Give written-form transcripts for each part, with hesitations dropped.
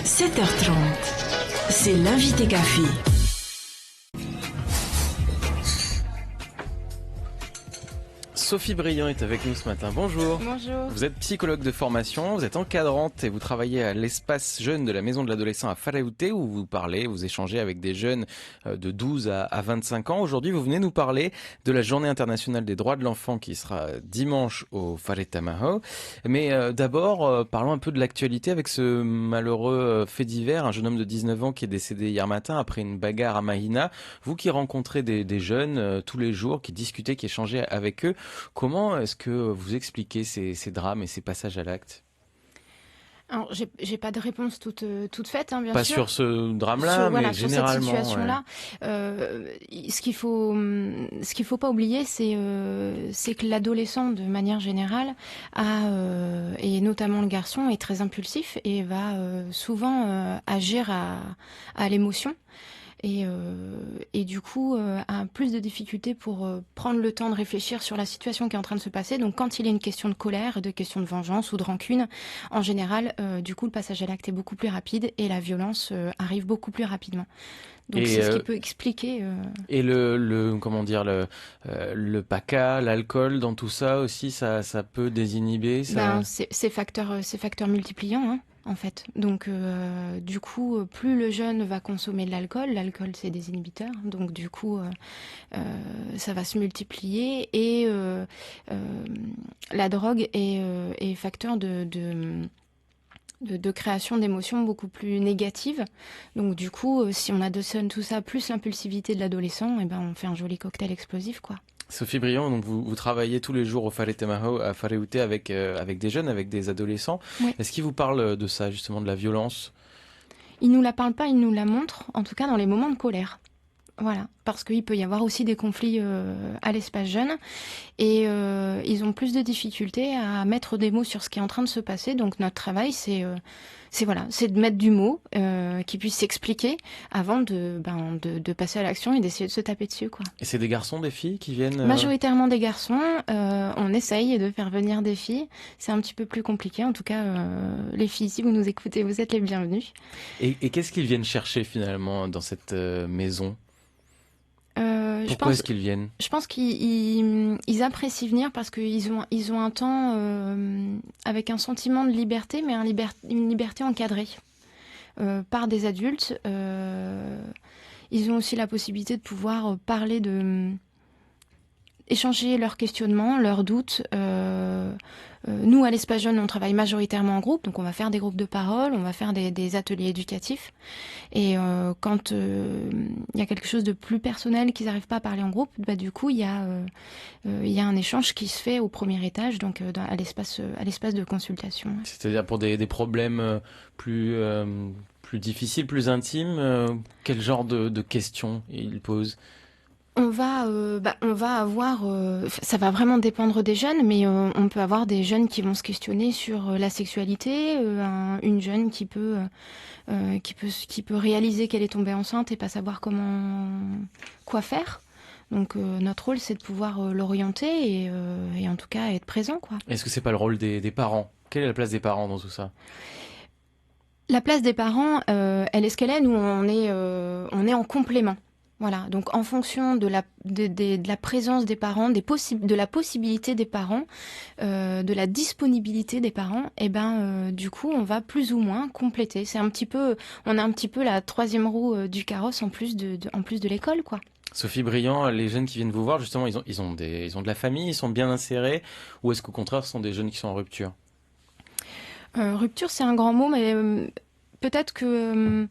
7h30, c'est l'invité café. Sophie Briand est avec nous ce matin. Bonjour. Bonjour. Vous êtes psychologue de formation, vous êtes encadrante et vous travaillez à l'espace jeune de la maison de l'adolescent à Faraouté où vous échangez avec des jeunes de 12 à 25 ans. Aujourd'hui, vous venez nous parler de la Journée internationale des droits de l'enfant qui sera dimanche au Faretamaho. Mais d'abord, parlons un peu de l'actualité avec ce malheureux fait divers, un jeune homme de 19 ans qui est décédé hier matin après une bagarre à Mahina. Vous qui rencontrez des jeunes tous les jours, qui discutez, qui échangez avec eux, comment est-ce que vous expliquez ces drames et ces passages à l'acte ? Alors, j'ai pas de réponse toute faite, bien Pas sûr. sur ce drame-là, mais sur généralement. cette situation-là. Ce qu'il faut pas oublier, c'est que l'adolescent, de manière générale, et notamment le garçon, est très impulsif et va souvent agir à l'émotion. Et du coup a plus de difficultés pour prendre le temps de réfléchir sur la situation qui est en train de se passer. Donc quand il y a une question de colère, de question de vengeance ou de rancune, en général, du coup le passage à l'acte est beaucoup plus rapide et la violence arrive beaucoup plus rapidement. Donc c'est ce qui peut expliquer. Et le paca, l'alcool, dans tout ça aussi, ça peut désinhiber. C'est facteurs multipliants. Hein. En fait. Donc, du coup, plus le jeune va consommer de l'alcool c'est des inhibiteurs, donc du coup, ça va se multiplier et la drogue est facteur de création d'émotions beaucoup plus négatives. Donc du coup, si on additionne tout ça plus l'impulsivité de l'adolescent, on fait un joli cocktail explosif, quoi. Sophie Briand, donc vous travaillez tous les jours au Faretamaho à Faraouté avec des jeunes, avec des adolescents. Oui. Est-ce qu'ils vous parlent de ça, justement, de la violence ? Ils nous la parlent pas, ils nous la montrent, en tout cas dans les moments de colère. Voilà, parce qu'il peut y avoir aussi des conflits à l'espace jeune et ils ont plus de difficultés à mettre des mots sur ce qui est en train de se passer. Donc notre travail, c'est de mettre du mot qui puisse s'expliquer avant de passer à l'action et d'essayer de se taper dessus, quoi. Et c'est des garçons, des filles qui viennent Majoritairement des garçons. On essaye de faire venir des filles. C'est un petit peu plus compliqué. En tout cas, les filles, si vous nous écoutez, vous êtes les bienvenues. Et qu'est-ce qu'ils viennent chercher finalement dans cette maison ? Pourquoi est-ce qu'ils viennent ? Je pense qu'ils apprécient venir parce qu'ils ont un temps avec un sentiment de liberté, mais une liberté encadrée par des adultes. Ils ont aussi la possibilité de pouvoir parler échanger leurs questionnements, leurs doutes. Nous, à l'Espace Jeune, on travaille majoritairement en groupe, donc on va faire des groupes de parole, on va faire des ateliers éducatifs. Et quand il y a quelque chose de plus personnel qu'ils n'arrivent pas à parler en groupe, du coup, il y a un échange qui se fait au premier étage, donc à l'espace de consultation. C'est-à-dire pour des problèmes plus difficiles, plus intimes, quel genre de questions ils posent ? On va avoir, ça va vraiment dépendre des jeunes, mais on peut avoir des jeunes qui vont se questionner sur la sexualité, une jeune qui peut réaliser qu'elle est tombée enceinte et pas savoir quoi faire. Donc notre rôle, c'est de pouvoir l'orienter et en tout cas être présent, quoi. Est-ce que c'est pas le rôle des parents ? Quelle est la place des parents dans tout ça ? La place des parents, elle est ce qu'elle est. Nous, on est en complément. Voilà, donc en fonction de la présence des parents, de la possibilité des parents, de la disponibilité des parents, du coup, on va plus ou moins compléter. On a un petit peu la troisième roue du carrosse en plus de l'école, quoi. Sophie Briand, les jeunes qui viennent vous voir, justement, ils ont de la famille, ils sont bien insérés, ou est-ce qu'au contraire, ce sont des jeunes qui sont en rupture ? Rupture, c'est un grand mot, mais peut-être que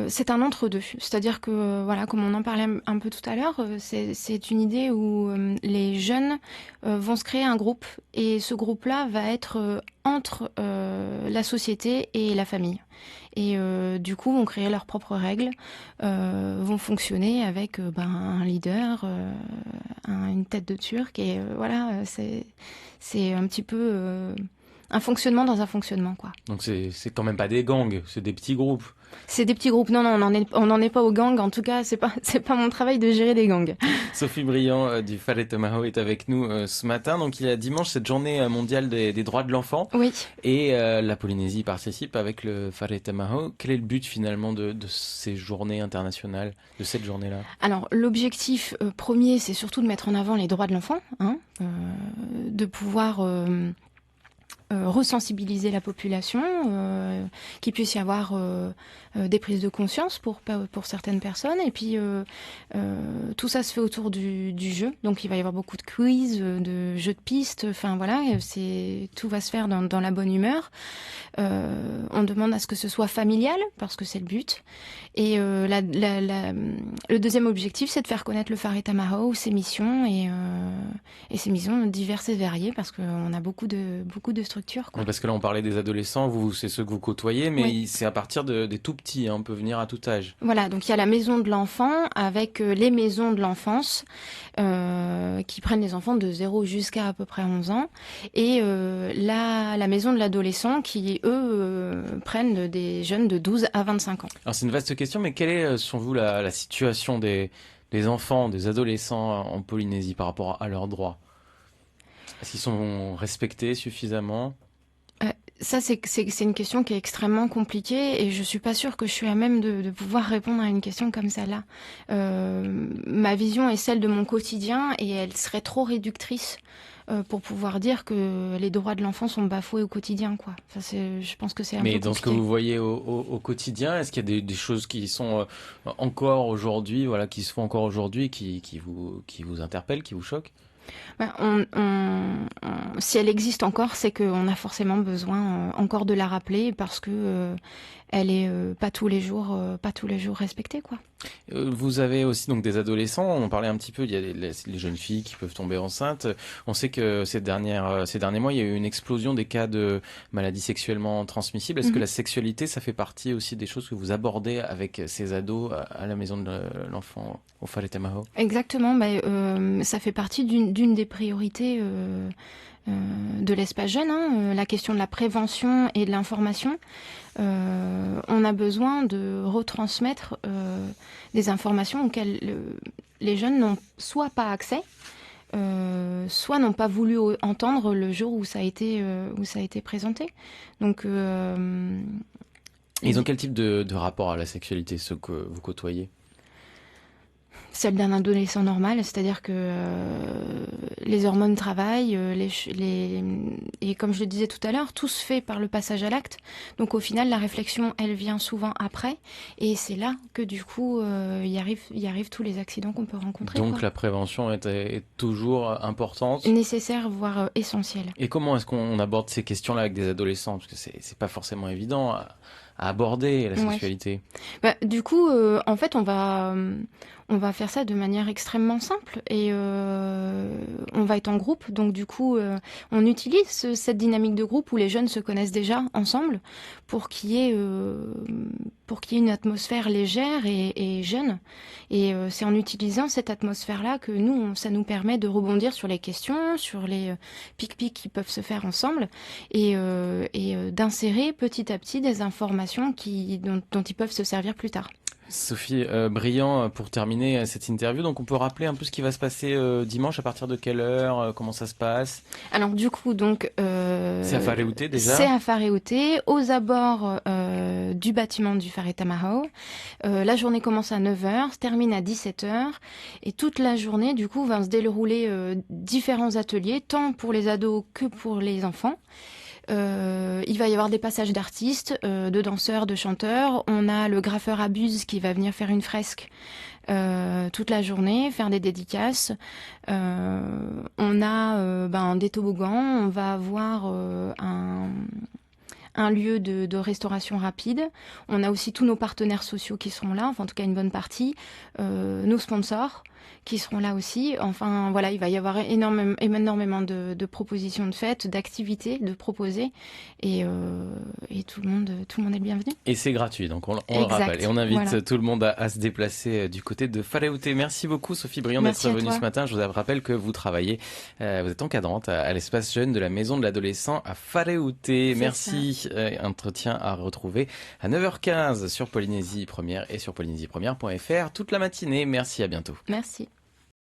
c'est un entre-deux. C'est-à-dire que, voilà, comme on en parlait un peu tout à l'heure, c'est une idée où les jeunes vont se créer un groupe et ce groupe-là va être entre la société et la famille. Et du coup, vont créer leurs propres règles, vont fonctionner avec un leader, une tête de turc. Et voilà, c'est un petit peu un fonctionnement dans un fonctionnement, quoi. Donc c'est quand même pas des gangs, c'est des petits groupes. C'est des petits groupes. Non, on n'en est pas aux gangs. En tout cas, c'est pas mon travail de gérer des gangs. Sophie Briand du Whare Tamaho est avec nous ce matin. Donc il y a dimanche cette journée mondiale des droits de l'enfant. Oui. Et la Polynésie participe avec le Whare Tamaho. Quel est le but finalement de ces journées internationales, de cette journée-là? Alors l'objectif premier, c'est surtout de mettre en avant les droits de l'enfant, de pouvoir resensibiliser la population, qu'il puisse y avoir des prises de conscience pour certaines personnes. Et puis, tout ça se fait autour du jeu. Donc, il va y avoir beaucoup de quiz, de jeux de pistes. Enfin, voilà, tout va se faire dans la bonne humeur. On demande à ce que ce soit familial, parce que c'est le but. Et le deuxième objectif, c'est de faire connaître le Whare Tamaho, ses missions, et ses missions diverses et variées, parce qu'on a beaucoup de structures, quoi. Parce que là, on parlait des adolescents, vous, c'est ceux que vous côtoyez, mais Oui. c'est à partir des tout petits, on peut venir à tout âge. Voilà, donc il y a la maison de l'enfant avec les maisons de l'enfance qui prennent les enfants de 0 jusqu'à à peu près 11 ans, et la maison de l'adolescent qui, eux, prennent des jeunes de 12 à 25 ans. Alors c'est une vaste question, mais quelle est, selon vous, la situation des enfants, des adolescents en Polynésie par rapport à leurs droits? Est-ce qu'ils sont respectés suffisamment? Ça, c'est une question qui est extrêmement compliquée, et je suis pas sûre que je suis à même de pouvoir répondre à une question comme celle-là. Ma vision est celle de mon quotidien, et elle serait trop réductrice pour pouvoir dire que les droits de l'enfant sont bafoués au quotidien, quoi. Ça, je pense que c'est un peu compliqué. Mais dans ce que vous voyez au quotidien, est-ce qu'il y a des choses qui sont encore aujourd'hui, voilà, qui se font encore aujourd'hui, qui vous interpellent, qui vous choquent? Si elle existe encore, c'est qu'on a forcément besoin encore de la rappeler, parce que elle est pas tous les jours respectée, quoi. Vous avez aussi donc des adolescents, on parlait un petit peu, il y a les jeunes filles qui peuvent tomber enceintes. On sait que ces derniers mois, il y a eu une explosion des cas de maladies sexuellement transmissibles. Est-ce que la sexualité, ça fait partie aussi des choses que vous abordez avec ces ados à la maison de l'enfant, au Whare Tamaho? Exactement, ça fait partie d'une des priorités de l'espace jeune, la question de la prévention et de l'information. On a besoin de retransmettre des informations auxquelles les jeunes n'ont soit pas accès, soit n'ont pas voulu entendre le jour où ça a été présenté. Donc, ils ont quel type de rapport à la sexualité, ceux que vous côtoyez? Celle d'un adolescent normal, c'est-à-dire que les hormones travaillent, et comme je le disais tout à l'heure, tout se fait par le passage à l'acte. Donc au final, la réflexion, elle vient souvent après, et c'est là que du coup, il arrive tous les accidents qu'on peut rencontrer. Donc quoi. la prévention est toujours importante, Nécessaire, voire essentielle. Et comment est-ce qu'on aborde ces questions-là avec des adolescents? Parce que c'est pas forcément évident à aborder la sexualité. Du coup, en fait, on va faire ça de manière extrêmement simple, et on va être en groupe. Donc du coup, on utilise cette dynamique de groupe où les jeunes se connaissent déjà ensemble pour qu'il y ait une atmosphère légère et jeune. Et c'est en utilisant cette atmosphère-là que ça nous permet de rebondir sur les questions, sur les pic-pics qui peuvent se faire ensemble, et d'insérer petit à petit des informations dont ils peuvent se servir plus tard. Sophie Briand, pour terminer cette interview, donc on peut rappeler un peu ce qui va se passer dimanche, à partir de quelle heure, comment ça se passe? Alors du coup, c'est à Whare Ute déjà? C'est à Whare Ute, aux abords du bâtiment du Whare Tamaho. La journée commence à 9h, se termine à 17h, et toute la journée, du coup, va se dérouler différents ateliers, tant pour les ados que pour les enfants. Il va y avoir des passages d'artistes, de danseurs, de chanteurs. On a le graffeur Abuse qui va venir faire une fresque toute la journée, faire des dédicaces. On a des toboggans. On va avoir un lieu de restauration rapide. On a aussi tous nos partenaires sociaux qui seront là, enfin en tout cas une bonne partie, nos sponsors. qui seront là aussi. Enfin, voilà, il va y avoir énormément de propositions de fêtes, d'activités de proposer, et tout le monde est le bienvenu. Et c'est gratuit, donc on le rappelle. Et on invite tout le monde à se déplacer du côté de Faraouté. Merci beaucoup, Sophie Briand, d'être venue ce matin. Je vous rappelle que vous travaillez, vous êtes encadrante à l'espace jeune de la maison de l'adolescent à Faraouté. Merci. Entretien à retrouver à 9h15 sur Polynésie Première et sur polynésie-première.fr toute la matinée. Merci, à bientôt. Merci.